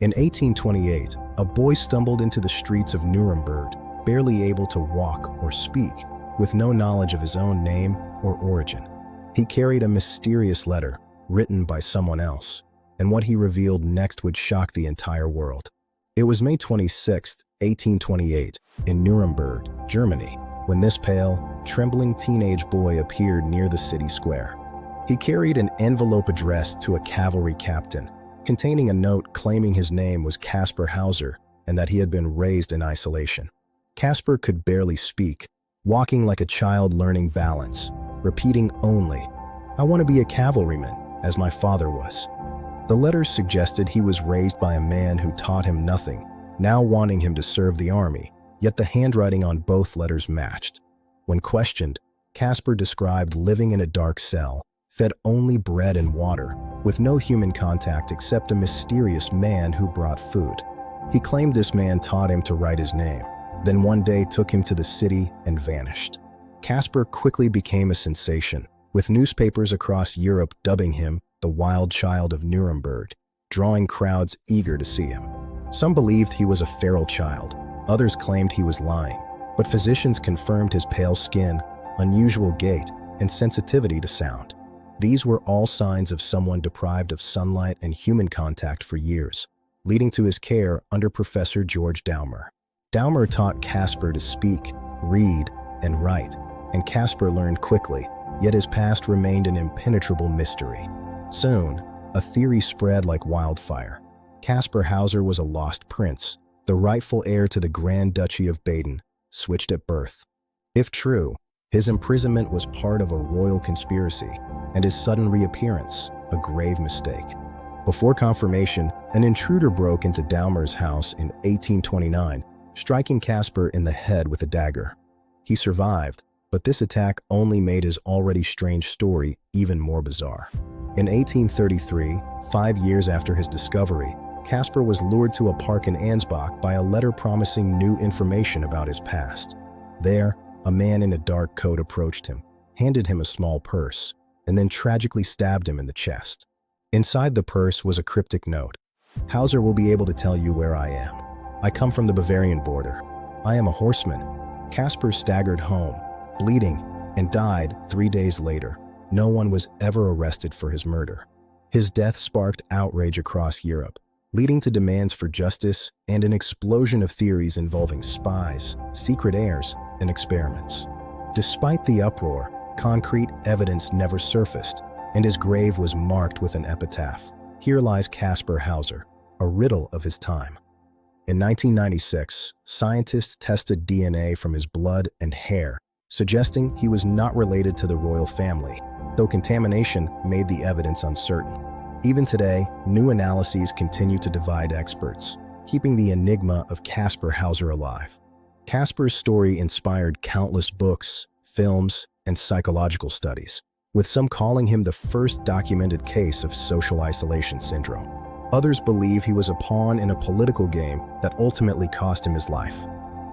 In 1828, a boy stumbled into the streets of Nuremberg, barely able to walk or speak, with no knowledge of his own name or origin. He carried a mysterious letter, written by someone else, and what he revealed next would shock the entire world. It was May 26, 1828, in Nuremberg, Germany, when this pale, trembling teenage boy appeared near the city square. He carried an envelope addressed to a cavalry captain, containing a note claiming his name was Kaspar Hauser and that he had been raised in isolation. Kaspar could barely speak, walking like a child learning balance, repeating only, "I want to be a cavalryman, as my father was." The letter suggested he was raised by a man who taught him nothing, now wanting him to serve the army, yet the handwriting on both letters matched. When questioned, Kaspar described living in a dark cell, fed only bread and water, with no human contact except a mysterious man who brought food. He claimed this man taught him to write his name, then one day took him to the city and vanished. Kaspar quickly became a sensation, with newspapers across Europe dubbing him the wild child of Nuremberg, drawing crowds eager to see him. Some believed he was a feral child, others claimed he was lying, but physicians confirmed his pale skin, unusual gait, and sensitivity to sound. These were all signs of someone deprived of sunlight and human contact for years, leading to his care under Professor George Daumer. Daumer taught Kaspar to speak, read, and write, and Kaspar learned quickly, yet his past remained an impenetrable mystery. Soon, a theory spread like wildfire. Kaspar Hauser was a lost prince, the rightful heir to the Grand Duchy of Baden, switched at birth. If true, his imprisonment was part of a royal conspiracy, and his sudden reappearance, a grave mistake. Before confirmation, an intruder broke into Daumer's house in 1829, striking Kaspar in the head with a dagger. He survived, but this attack only made his already strange story even more bizarre. In 1833, 5 years after his discovery, Kaspar was lured to a park in Ansbach by a letter promising new information about his past. There, a man in a dark coat approached him, handed him a small purse, and then tragically stabbed him in the chest. Inside the purse was a cryptic note. "Hauser will be able to tell you where I am. I come from the Bavarian border. I am a horseman." Kaspar staggered home, bleeding, and died 3 days later. No one was ever arrested for his murder. His death sparked outrage across Europe, leading to demands for justice and an explosion of theories involving spies, secret heirs, and experiments. Despite the uproar, concrete evidence never surfaced, and his grave was marked with an epitaph. "Here lies Kaspar Hauser, a riddle of his time." In 1996, scientists tested DNA from his blood and hair, suggesting he was not related to the royal family, though contamination made the evidence uncertain. Even today, new analyses continue to divide experts, keeping the enigma of Kaspar Hauser alive. Kaspar's story inspired countless books, films, and psychological studies, with some calling him the first documented case of social isolation syndrome. Others believe he was a pawn in a political game that ultimately cost him his life.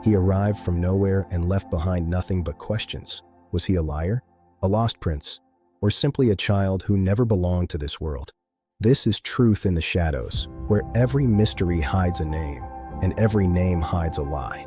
He arrived from nowhere and left behind nothing but questions. Was he a liar, a lost prince, or simply a child who never belonged to this world? This is Truth in the Shadows, where every mystery hides a name, and every name hides a lie.